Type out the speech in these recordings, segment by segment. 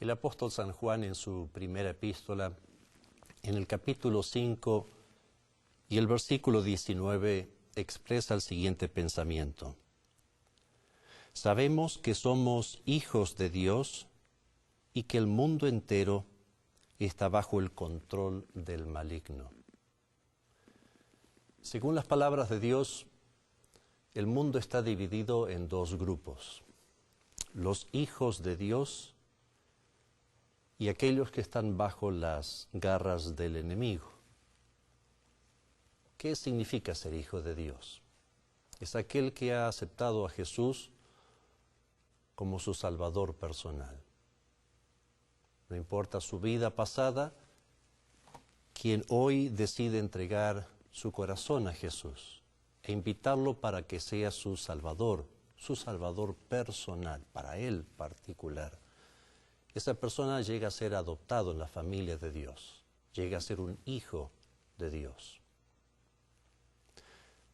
El apóstol San Juan en su primera epístola, en el capítulo 5 y el versículo 19, expresa el siguiente pensamiento. Sabemos que somos hijos de Dios y que el mundo entero está bajo el control del maligno. Según las palabras de Dios, el mundo está dividido en dos grupos: los hijos de Dios y aquellos que están bajo las garras del enemigo. ¿Qué significa ser hijo de Dios? Es aquel que ha aceptado a Jesús como su Salvador personal. No importa su vida pasada, quien hoy decide entregar su corazón a Jesús e invitarlo para que sea su Salvador personal, para él particular. Esa persona llega a ser adoptado en la familia de Dios, llega a ser un hijo de Dios.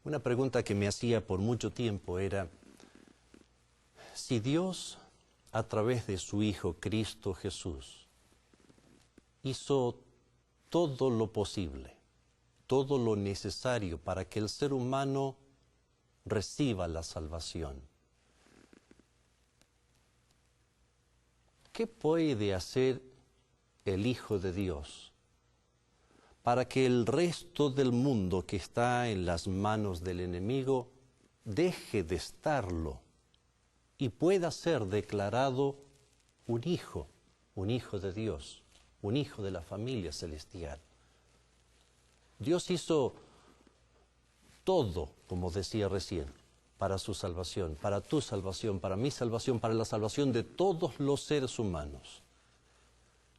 Una pregunta que me hacía por mucho tiempo era, si Dios, a través de su Hijo Cristo Jesús, hizo todo lo posible, todo lo necesario para que el ser humano reciba la salvación, ¿qué puede hacer el Hijo de Dios para que el resto del mundo que está en las manos del enemigo deje de estarlo y pueda ser declarado un hijo de Dios, un hijo de la familia celestial? Dios hizo todo, como decía recién, para su salvación, para tu salvación, para mi salvación, para la salvación de todos los seres humanos.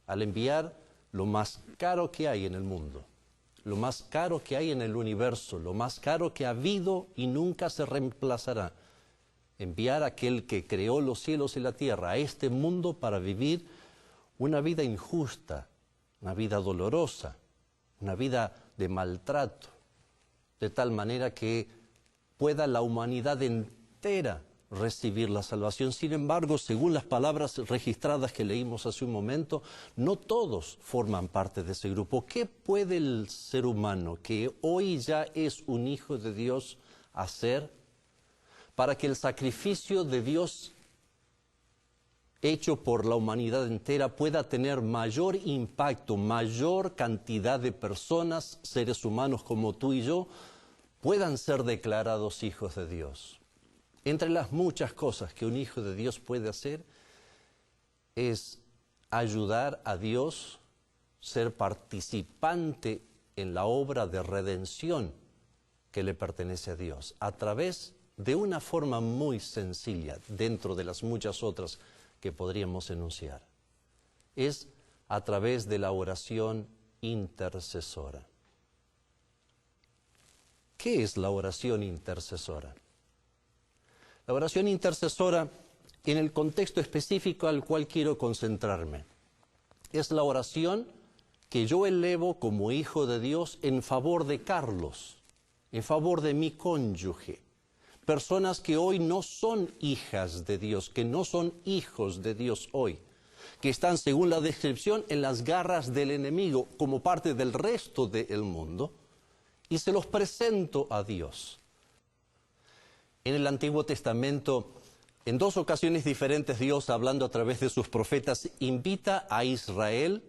Al enviar lo más caro que hay en el mundo, lo más caro que hay en el universo, lo más caro que ha habido y nunca se reemplazará, enviar a aquel que creó los cielos y la tierra a este mundo para vivir una vida injusta, una vida dolorosa, una vida de maltrato, de tal manera que pueda la humanidad entera recibir la salvación. Sin embargo, según las palabras registradas que leímos hace un momento, no todos forman parte de ese grupo. ¿Qué puede el ser humano, que hoy ya es un hijo de Dios, hacer para que el sacrificio de Dios hecho por la humanidad entera pueda tener mayor impacto, mayor cantidad de personas, seres humanos como tú y yo, puedan ser declarados hijos de Dios? Entre las muchas cosas que un hijo de Dios puede hacer es ayudar a Dios, ser participante en la obra de redención que le pertenece a Dios, a través de una forma muy sencilla, dentro de las muchas otras que podríamos enunciar. Es a través de la oración intercesora. ¿Qué es la oración intercesora? La oración intercesora, en el contexto específico al cual quiero concentrarme, es la oración que yo elevo como hijo de Dios en favor de Carlos, en favor de mi cónyuge, personas que hoy no son hijas de Dios, que no son hijos de Dios hoy, que están, según la descripción, en las garras del enemigo como parte del resto del mundo, y se los presento a Dios. En el Antiguo Testamento, en dos ocasiones diferentes, Dios, hablando a través de sus profetas, invita a Israel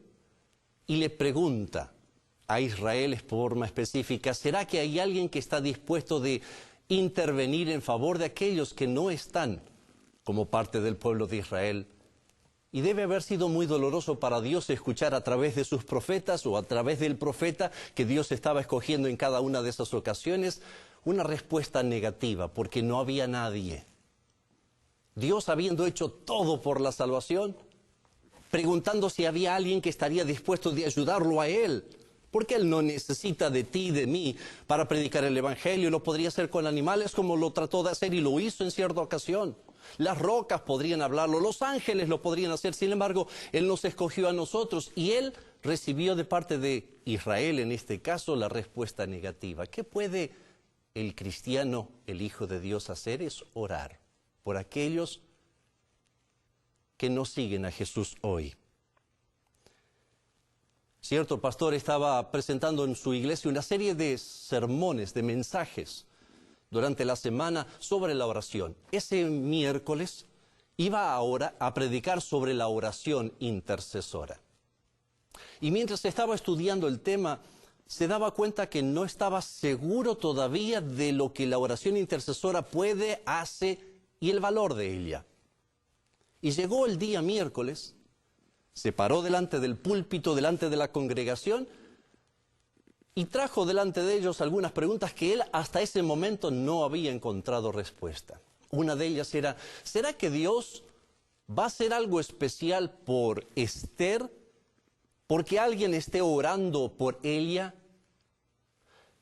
y le pregunta a Israel en forma específica, ¿será que hay alguien que está dispuesto de intervenir en favor de aquellos que no están como parte del pueblo de Israel? Y debe haber sido muy doloroso para Dios escuchar a través de sus profetas o a través del profeta que Dios estaba escogiendo en cada una de esas ocasiones una respuesta negativa, porque no había nadie. Dios, habiendo hecho todo por la salvación, preguntando si había alguien que estaría dispuesto de ayudarlo a él, porque él no necesita de ti y de mí para predicar el evangelio. Lo podría hacer con animales como lo trató de hacer y lo hizo en cierta ocasión. Las rocas podrían hablarlo, los ángeles lo podrían hacer. Sin embargo, él nos escogió a nosotros y él recibió de parte de Israel, en este caso, la respuesta negativa. ¿Qué puede el cristiano, el Hijo de Dios, hacer? Es orar por aquellos que no siguen a Jesús hoy. Cierto pastor estaba presentando en su iglesia una serie de sermones, de mensajes durante la semana sobre la oración. Ese miércoles iba ahora a predicar sobre la oración intercesora. Y mientras estaba estudiando el tema, se daba cuenta que no estaba seguro todavía de lo que la oración intercesora puede, hace y el valor de ella. Y llegó el día miércoles, se paró delante del púlpito, delante de la congregación, y trajo delante de ellos algunas preguntas que él hasta ese momento no había encontrado respuesta. Una de ellas era, ¿será que Dios va a hacer algo especial por Esther? Porque alguien esté orando por ella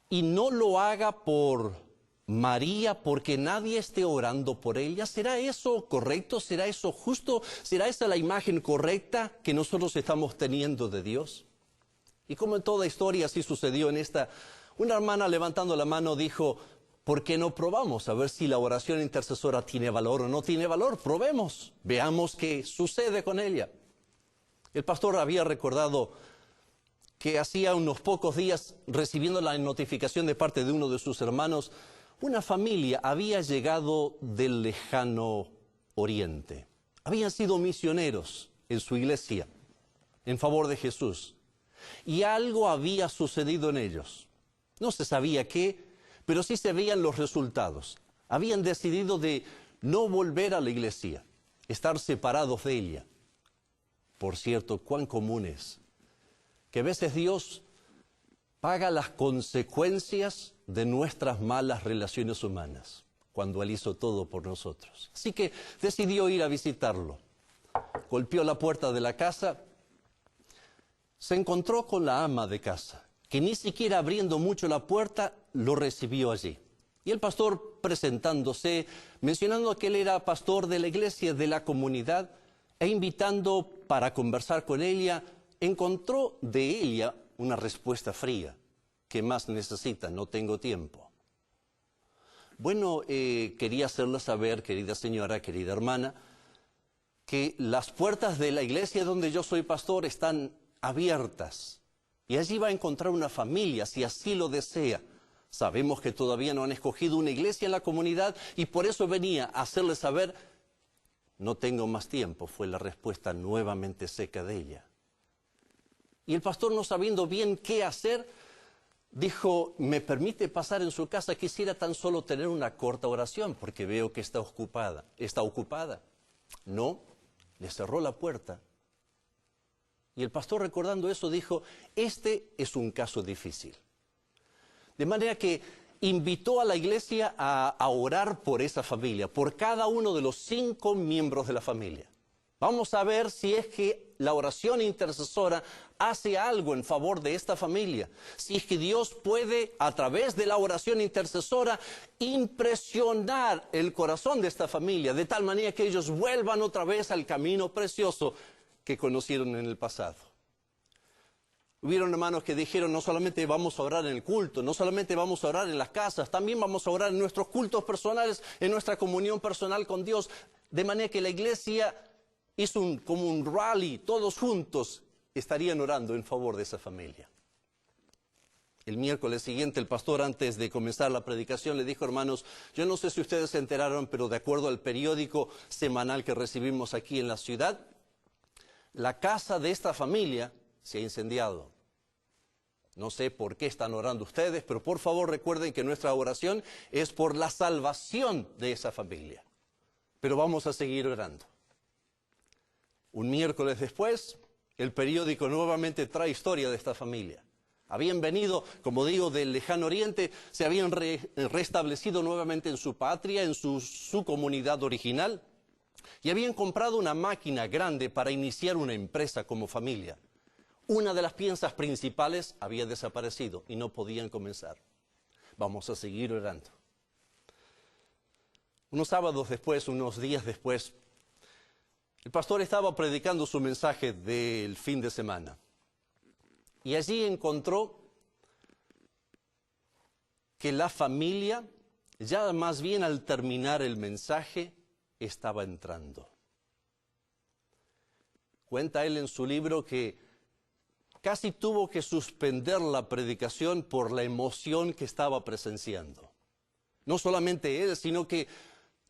y no lo haga por María, porque nadie esté orando por ella. ¿Será eso correcto? ¿Será eso justo? ¿Será esa la imagen correcta que nosotros estamos teniendo de Dios? Y como en toda historia así sucedió en esta, una hermana levantando la mano dijo, ¿por qué no probamos a ver si la oración intercesora tiene valor o no tiene valor? Probemos, veamos qué sucede con ella. El pastor había recordado que hacía unos pocos días, recibiendo la notificación de parte de uno de sus hermanos, una familia había llegado del lejano oriente. Habían sido misioneros en su iglesia en favor de Jesús. Y algo había sucedido en ellos. No se sabía qué, pero sí se veían los resultados. Habían decidido de no volver a la iglesia, estar separados de ella. Por cierto, cuán común es que a veces Dios paga las consecuencias de nuestras malas relaciones humanas, cuando Él hizo todo por nosotros. Así que decidió ir a visitarlo. Golpeó la puerta de la casa. Se encontró con la ama de casa, que ni siquiera abriendo mucho la puerta, lo recibió allí. Y el pastor presentándose, mencionando que él era pastor de la iglesia, de la comunidad, e invitando para conversar con ella, encontró de ella una respuesta fría. ¿Qué más necesita? No tengo tiempo. Bueno, quería hacerle saber, querida señora, querida hermana, que las puertas de la iglesia donde yo soy pastor están abiertas. Y allí va a encontrar una familia, si así lo desea. Sabemos que todavía no han escogido una iglesia en la comunidad y por eso venía a hacerle saber, no tengo más tiempo, fue la respuesta nuevamente seca de ella. Y el pastor, no sabiendo bien qué hacer, dijo, ¿me permite pasar en su casa? Quisiera tan solo tener una corta oración porque veo que está ocupada. No, le cerró la puerta. Y el pastor, recordando eso, dijo, este es un caso difícil. De manera que invitó a la iglesia a orar por esa familia, por cada uno de los 5 miembros de la familia. Vamos a ver si es que la oración intercesora hace algo en favor de esta familia. Si es que Dios puede, a través de la oración intercesora, impresionar el corazón de esta familia, de tal manera que ellos vuelvan otra vez al camino precioso que conocieron en el pasado. Hubieron hermanos que dijeron, no solamente vamos a orar en el culto, no solamente vamos a orar en las casas, también vamos a orar en nuestros cultos personales, en nuestra comunión personal con Dios, de manera que la iglesia hizo como un rally, todos juntos estarían orando en favor de esa familia. El miércoles siguiente el pastor, antes de comenzar la predicación, le dijo, hermanos, yo no sé si ustedes se enteraron, pero de acuerdo al periódico semanal que recibimos aquí en la ciudad, la casa de esta familia se ha incendiado. No sé por qué están orando ustedes, pero por favor recuerden que nuestra oración es por la salvación de esa familia. Pero vamos a seguir orando. Un miércoles después, el periódico nuevamente trae historia de esta familia. Habían venido, como digo, del lejano oriente, se habían restablecido nuevamente en su patria, en su comunidad original, y habían comprado una máquina grande para iniciar una empresa como familia. Una de las piezas principales había desaparecido y no podían comenzar. Vamos a seguir orando. Unos sábados después, unos días después, el pastor estaba predicando su mensaje del fin de semana. Y allí encontró que la familia, ya más bien al terminar el mensaje, estaba entrando. Cuenta él en su libro que casi tuvo que suspender la predicación por la emoción que estaba presenciando. No solamente él, sino que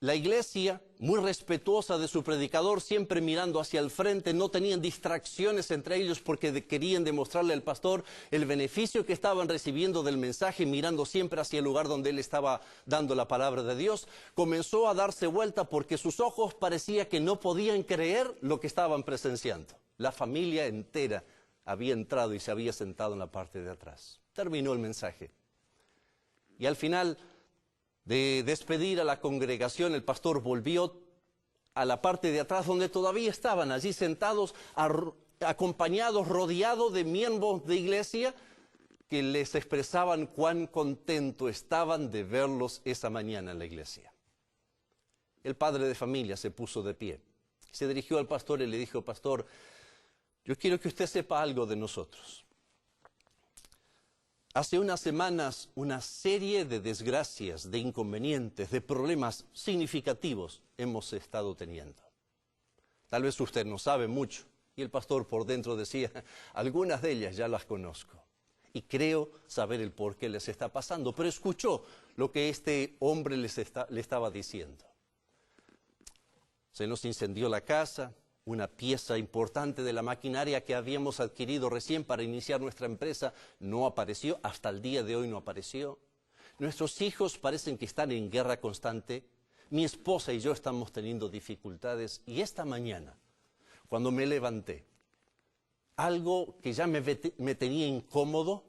la iglesia, muy respetuosa de su predicador, siempre mirando hacia el frente, no tenían distracciones entre ellos porque querían demostrarle al pastor el beneficio que estaban recibiendo del mensaje, mirando siempre hacia el lugar donde él estaba dando la palabra de Dios. Comenzó a darse vuelta porque sus ojos parecía que no podían creer lo que estaban presenciando. La familia entera había entrado y se había sentado en la parte de atrás. Terminó el mensaje. Y al final de despedir a la congregación, el pastor volvió a la parte de atrás donde todavía estaban allí sentados, acompañados, rodeados de miembros de iglesia que les expresaban cuán contentos estaban de verlos esa mañana en la iglesia. El padre de familia se puso de pie, se dirigió al pastor y le dijo: pastor, yo quiero que usted sepa algo de nosotros. Hace unas semanas una serie de desgracias, de inconvenientes, de problemas significativos hemos estado teniendo. Tal vez usted no sabe mucho. Y el pastor por dentro decía: algunas de ellas ya las conozco. Y creo saber el por qué les está pasando. Pero escuchó lo que este hombre le estaba diciendo. Se nos incendió la casa. Una pieza importante de la maquinaria que habíamos adquirido recién para iniciar nuestra empresa no apareció, hasta el día de hoy no apareció. Nuestros hijos parecen que están en guerra constante. Mi esposa y yo estamos teniendo dificultades. Y esta mañana, cuando me levanté, algo que ya me tenía incómodo,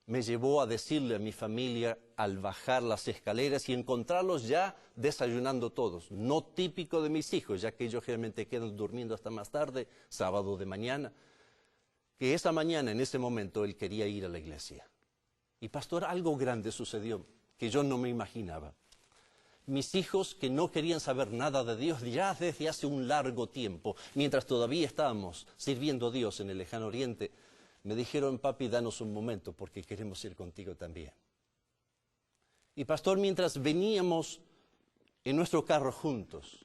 me llevó a decirle a mi familia al bajar las escaleras y encontrarlos ya desayunando todos. No típico de mis hijos, ya que ellos generalmente quedan durmiendo hasta más tarde, sábado de mañana. Que esa mañana, en ese momento, él quería ir a la iglesia. Y pastor, algo grande sucedió que yo no me imaginaba. Mis hijos, que no querían saber nada de Dios ya desde hace un largo tiempo, mientras todavía estábamos sirviendo a Dios en el lejano oriente, me dijeron: papi, danos un momento porque queremos ir contigo también. Y pastor, mientras veníamos en nuestro carro juntos,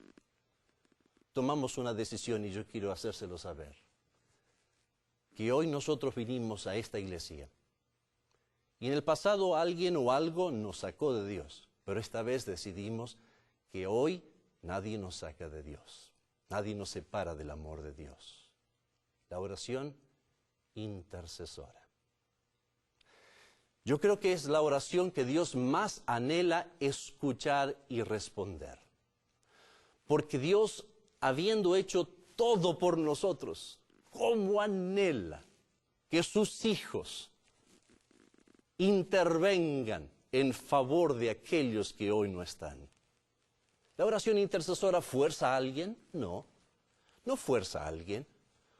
tomamos una decisión y yo quiero hacérselo saber. Que hoy nosotros vinimos a esta iglesia. Y en el pasado alguien o algo nos sacó de Dios. Pero esta vez decidimos que hoy nadie nos saca de Dios. Nadie nos separa del amor de Dios. La oración intercesora. Yo creo que es la oración que Dios más anhela escuchar y responder. Porque Dios, habiendo hecho todo por nosotros, ¿cómo anhela que sus hijos intervengan en favor de aquellos que hoy no están? ¿La oración intercesora fuerza a alguien? No, no fuerza a alguien.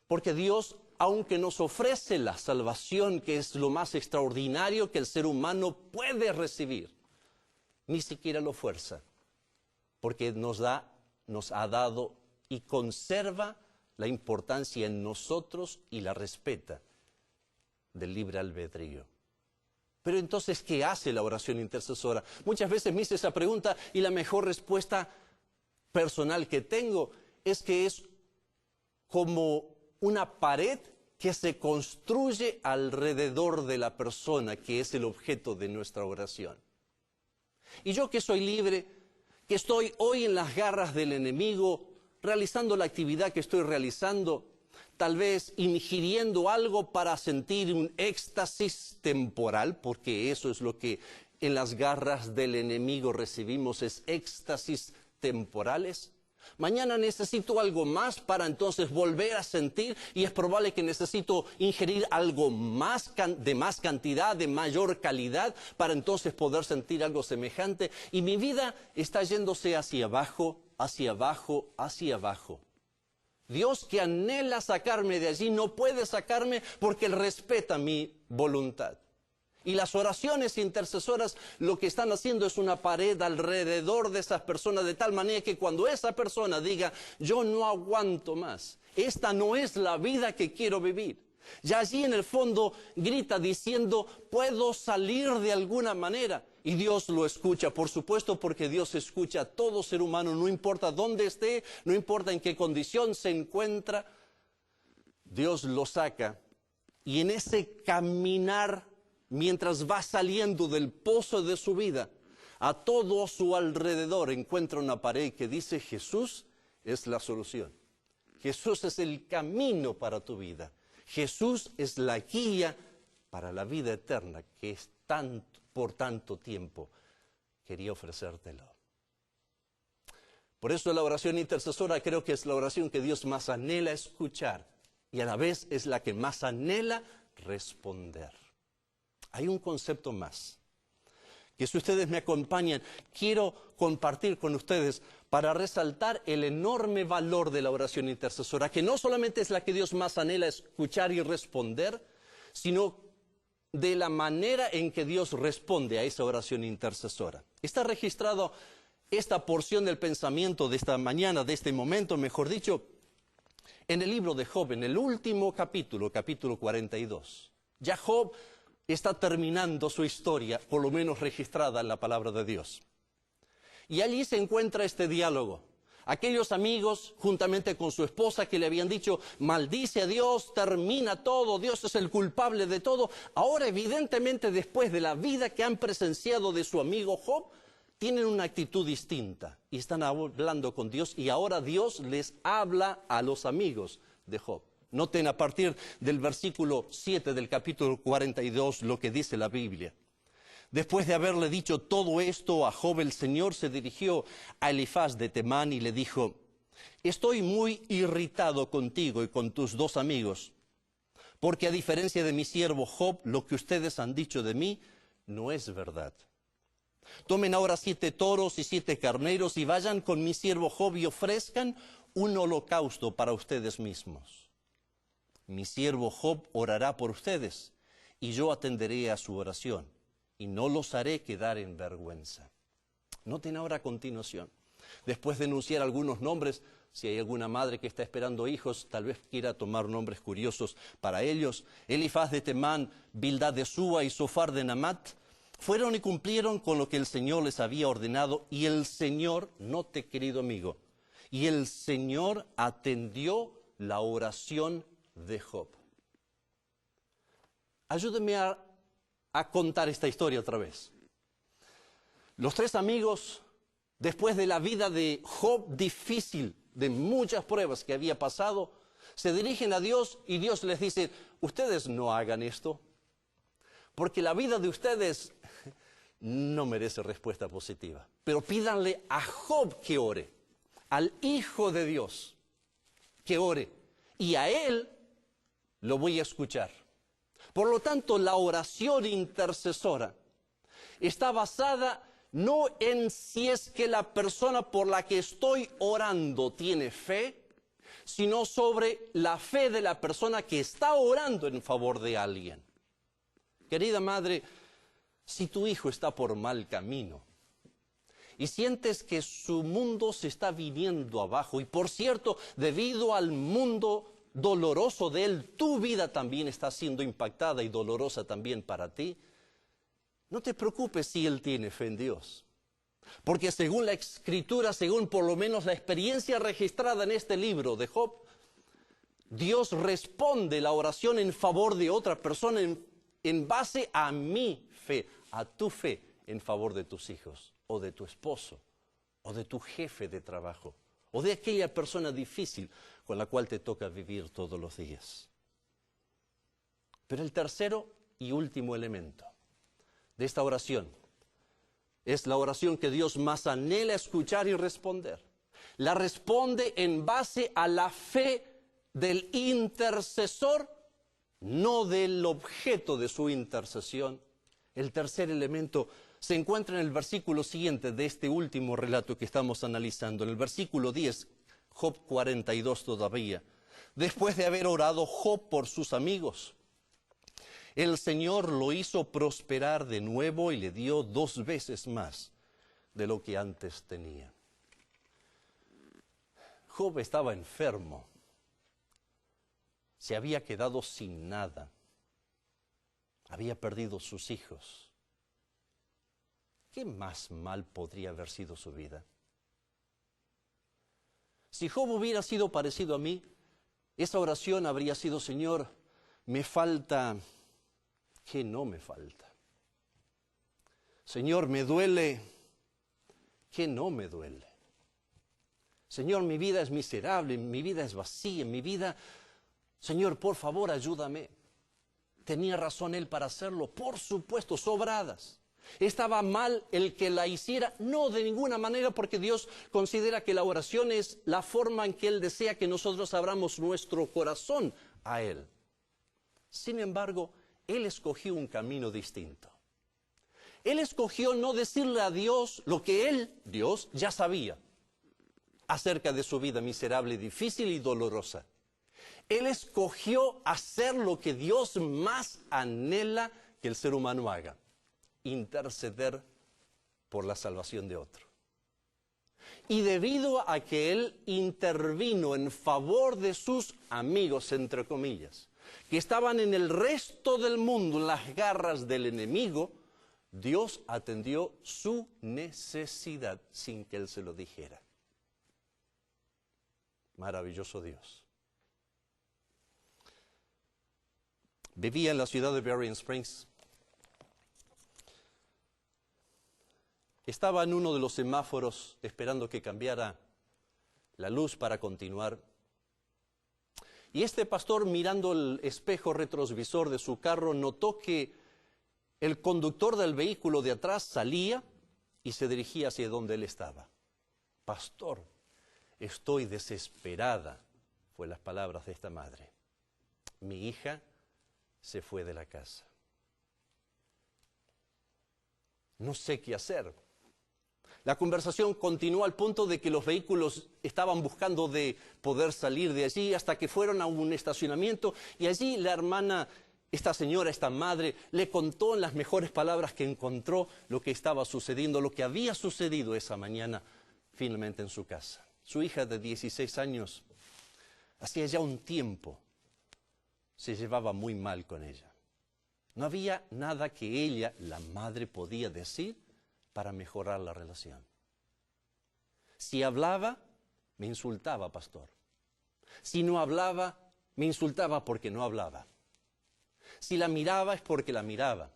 Porque Dios, aunque nos ofrece la salvación, que es lo más extraordinario que el ser humano puede recibir, ni siquiera lo fuerza, porque nos ha dado y conserva la importancia en nosotros y la respeta del libre albedrío. Pero entonces, ¿qué hace la oración intercesora? Muchas veces me hice esa pregunta y la mejor respuesta personal que tengo es que es como una pared que se construye alrededor de la persona que es el objeto de nuestra oración. Y yo, que soy libre, que estoy hoy en las garras del enemigo, realizando la actividad que estoy realizando, tal vez ingiriendo algo para sentir un éxtasis temporal, porque eso es lo que en las garras del enemigo recibimos, es éxtasis temporales. Mañana necesito algo más para entonces volver a sentir, y es probable que necesito ingerir algo más de más cantidad, de mayor calidad, para entonces poder sentir algo semejante. Y mi vida está yéndose hacia abajo, hacia abajo, hacia abajo. Dios, que anhela sacarme de allí, no puede sacarme porque Él respeta mi voluntad. Y las oraciones intercesoras lo que están haciendo es una pared alrededor de esas personas, de tal manera que cuando esa persona diga: yo no aguanto más, esta no es la vida que quiero vivir, ya allí en el fondo grita diciendo: puedo salir de alguna manera. Y Dios lo escucha, por supuesto, porque Dios escucha a todo ser humano, no importa dónde esté, no importa en qué condición se encuentra. Dios lo saca Y en ese caminar, mientras va saliendo del pozo de su vida, a todo su alrededor encuentra una pared que dice: Jesús es la solución. Jesús es el camino para tu vida. Jesús es la guía para la vida eterna que es por tanto tiempo quería ofrecértelo. Por eso la oración intercesora creo que es la oración que Dios más anhela escuchar y a la vez es la que más anhela responder. Hay un concepto más que, si ustedes me acompañan, quiero compartir con ustedes para resaltar el enorme valor de la oración intercesora, que no solamente es la que Dios más anhela escuchar y responder, sino de la manera en que Dios responde a esa oración intercesora. Está registrado esta porción del pensamiento de esta mañana, de este momento, mejor dicho, en el libro de Job, en el último capítulo, capítulo 42. Ya Job está terminando su historia, por lo menos registrada en la palabra de Dios. Y allí se encuentra este diálogo. Aquellos amigos, juntamente con su esposa, que le habían dicho: maldice a Dios, termina todo, Dios es el culpable de todo. Ahora, evidentemente, después de la vida que han presenciado de su amigo Job, tienen una actitud distinta y están hablando con Dios, y ahora Dios les habla a los amigos de Job. Noten a partir del versículo 7 del capítulo 42 lo que dice la Biblia. Después de haberle dicho todo esto a Job, el Señor se dirigió a Elifaz de Temán y le dijo: estoy muy irritado contigo y con tus dos amigos, porque a diferencia de mi siervo Job, lo que ustedes han dicho de mí no es verdad. Tomen ahora 7 toros y 7 carneros y vayan con mi siervo Job y ofrezcan un holocausto para ustedes mismos. Mi siervo Job orará por ustedes y yo atenderé a su oración y no los haré quedar en vergüenza. Noten ahora a continuación, después de enunciar algunos nombres, si hay alguna madre que está esperando hijos, tal vez quiera tomar nombres curiosos para ellos: Elifaz de Temán, Bildad de Súa y Sofar de Namat, fueron y cumplieron con lo que el Señor les había ordenado, y el Señor, note querido amigo, y el Señor atendió la oración de Job. Ayúdenme a contar esta historia otra vez. Los 3 amigos, después de la vida de Job difícil, de muchas pruebas que había pasado, se dirigen a Dios y Dios les dice: ustedes no hagan esto, porque la vida de ustedes no merece respuesta positiva. Pero pídanle a Job que ore, al Hijo de Dios, que ore, y a él lo voy a escuchar. Por lo tanto, la oración intercesora está basada no en si es que la persona por la que estoy orando tiene fe, sino sobre la fe de la persona que está orando en favor de alguien. Querida madre, si tu hijo está por mal camino y sientes que su mundo se está viniendo abajo, y por cierto, debido al mundo doloroso de él, tu vida también está siendo impactada y dolorosa también para ti, no te preocupes si él tiene fe en Dios. Porque según la Escritura, según por lo menos la experiencia registrada en este libro de Job, Dios responde la oración en favor de otra persona en base a mi fe, a tu fe en favor de tus hijos, o de tu esposo, o de tu jefe de trabajo, o de aquella persona difícil con la cual te toca vivir todos los días. Pero el tercero y último elemento de esta oración es la oración que Dios más anhela escuchar y responder. La responde en base a la fe del intercesor, no del objeto de su intercesión. El tercer elemento se encuentra en el versículo siguiente de este último relato que estamos analizando, en el versículo 10, Job 42 todavía. Después de haber orado Job por sus amigos, el Señor lo hizo prosperar de nuevo y le dio 2 veces más de lo que antes tenía. Job estaba enfermo, se había quedado sin nada, había perdido sus hijos. ¿Qué más mal podría haber sido su vida? Si Job hubiera sido parecido a mí, esa oración habría sido: Señor, Me falta, ¿qué no me falta? Señor, me duele, ¿qué no me duele? Señor, mi vida es miserable, mi vida es vacía, mi vida, Señor, por favor, ayúdame. ¿Tenía razón él para hacerlo? Por supuesto, sobradas. ¿Estaba mal el que la hiciera? No, de ninguna manera, porque Dios considera que la oración es la forma en que Él desea que nosotros abramos nuestro corazón a Él. Sin embargo, Él escogió un camino distinto. Él escogió no decirle a Dios lo que Él, Dios, ya sabía acerca de su vida miserable, difícil y dolorosa. Él escogió hacer lo que Dios más anhela que el ser humano haga: interceder por la salvación de otro. Y debido a que Él intervino en favor de sus amigos, entre comillas, que estaban en el resto del mundo, en las garras del enemigo, Dios atendió su necesidad sin que Él se lo dijera. Maravilloso Dios. Vivía en la ciudad de Berrien Springs. Estaba en uno de los semáforos esperando que cambiara la luz para continuar. Y este pastor, mirando el espejo retrovisor de su carro, notó que el conductor del vehículo de atrás salía y se dirigía hacia donde él estaba. Pastor, estoy desesperada, fue las palabras de esta madre. Mi hija se fue de la casa. No sé qué hacer. La conversación continuó al punto de que los vehículos estaban buscando de poder salir de allí hasta que fueron a un estacionamiento y allí la hermana, esta señora, esta madre, le contó en las mejores palabras que encontró lo que estaba sucediendo, lo que había sucedido esa mañana finalmente en su casa. Su hija de 16 años, hacía ya un tiempo, se llevaba muy mal con ella. No había nada que ella, la madre, podía decir para mejorar la relación. Si hablaba, me insultaba, pastor. Si no hablaba, me insultaba porque no hablaba. Si la miraba es porque la miraba.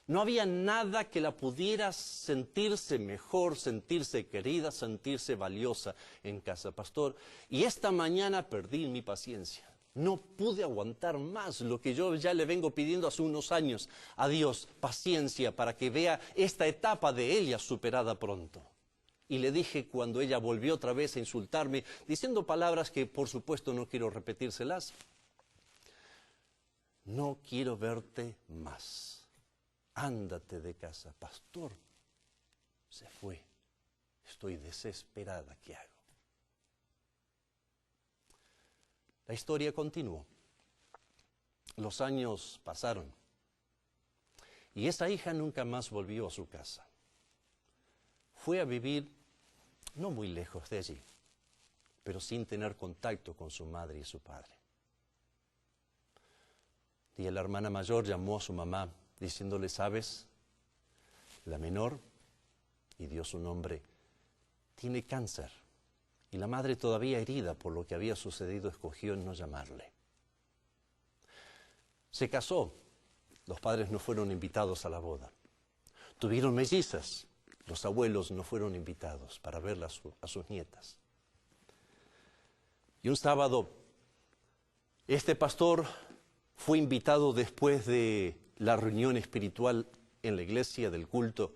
No había nada que la pudiera sentirse mejor, sentirse querida, sentirse valiosa en casa, pastor. Y esta mañana perdí mi paciencia. No pude aguantar más lo que yo ya le vengo pidiendo hace unos años a Dios, paciencia para que vea esta etapa de ella superada pronto. Y le dije cuando ella volvió otra vez a insultarme, diciendo palabras que por supuesto no quiero repetírselas: no quiero verte más, ándate de casa. Pastor, se fue, estoy desesperada, ¿qué hago? La historia continuó. Los años pasaron y esa hija nunca más volvió a su casa. Fue a vivir no muy lejos de allí, pero sin tener contacto con su madre y su padre. Y la hermana mayor llamó a su mamá diciéndole: ¿sabes? La menor, y dio su nombre, tiene cáncer. Y la madre, todavía herida por lo que había sucedido, escogió no llamarle. Se casó. Los padres no fueron invitados a la boda. Tuvieron mellizas. Los abuelos no fueron invitados para ver a sus nietas. Y un sábado, este pastor fue invitado después de la reunión espiritual en la iglesia del culto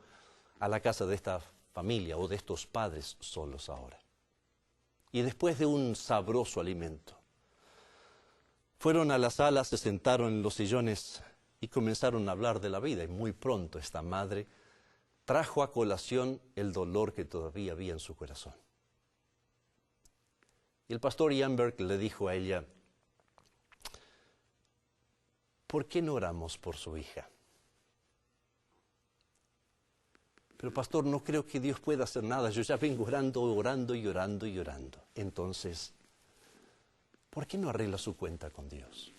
a la casa de esta familia o de estos padres solos ahora. Y después de un sabroso alimento, fueron a la sala, se sentaron en los sillones y comenzaron a hablar de la vida. Y muy pronto esta madre trajo a colación el dolor que todavía había en su corazón. Y el pastor Janberg le dijo a ella: ¿por qué no oramos por su hija? Pero pastor, no creo que Dios pueda hacer nada. Yo ya vengo orando, orando y orando y orando. Entonces, ¿por qué no arregla su cuenta con Dios?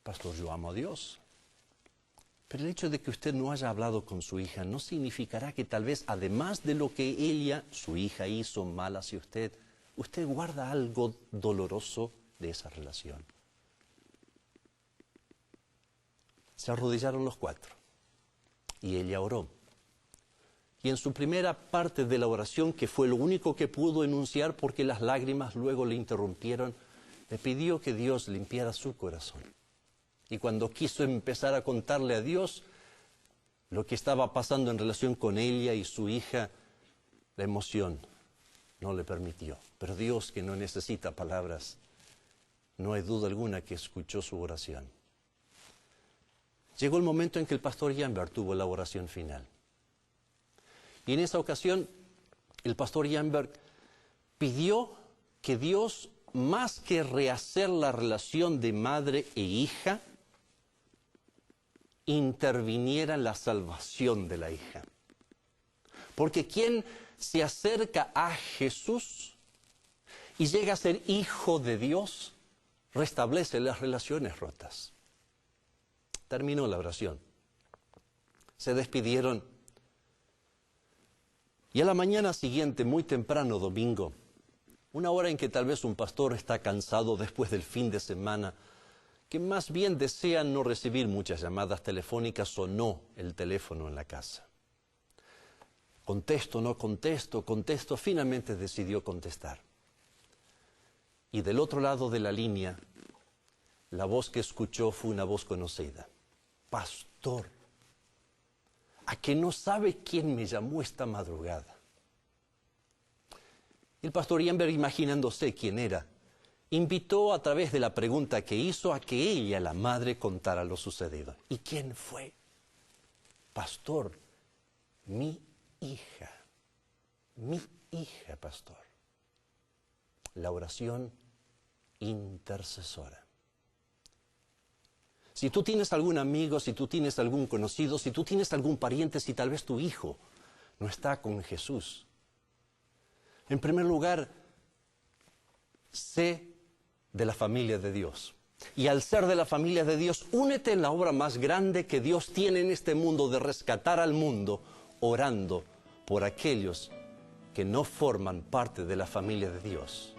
Pastor, yo amo a Dios. Pero el hecho de que usted no haya hablado con su hija no significará que tal vez, además de lo que ella, su hija, hizo mal hacia usted, usted guarda algo doloroso de esa relación. Se arrodillaron los cuatro y ella oró. Y en su primera parte de la oración, que fue lo único que pudo enunciar porque las lágrimas luego le interrumpieron, le pidió que Dios limpiara su corazón. Y cuando quiso empezar a contarle a Dios lo que estaba pasando en relación con ella y su hija, la emoción no le permitió. Pero Dios, que no necesita palabras, no hay duda alguna que escuchó su oración. Llegó el momento en que el pastor Jambert tuvo la oración final. Y en esa ocasión, el pastor Jambert pidió que Dios, más que rehacer la relación de madre e hija, interviniera en la salvación de la hija. Porque quien se acerca a Jesús y llega a ser hijo de Dios, restablece las relaciones rotas. Terminó la oración. Se despidieron. Y a la mañana siguiente, muy temprano, domingo, una hora en que tal vez un pastor está cansado después del fin de semana, que más bien desea no recibir muchas llamadas telefónicas, sonó el teléfono en la casa. Contesto, no contesto, finalmente decidió contestar. Y del otro lado de la línea, la voz que escuchó fue una voz conocida. Pastor, ¿a que no sabe quién me llamó esta madrugada? El pastor Jambert, imaginándose quién era, invitó a través de la pregunta que hizo a que ella, la madre, contara lo sucedido. ¿Y quién fue? Pastor, mi hija, pastor. La oración intercesora. Si tú tienes algún amigo, si tú tienes algún conocido, si tú tienes algún pariente, si tal vez tu hijo no está con Jesús, en primer lugar, sé de la familia de Dios. Y al ser de la familia de Dios, únete en la obra más grande que Dios tiene en este mundo de rescatar al mundo, orando por aquellos que no forman parte de la familia de Dios.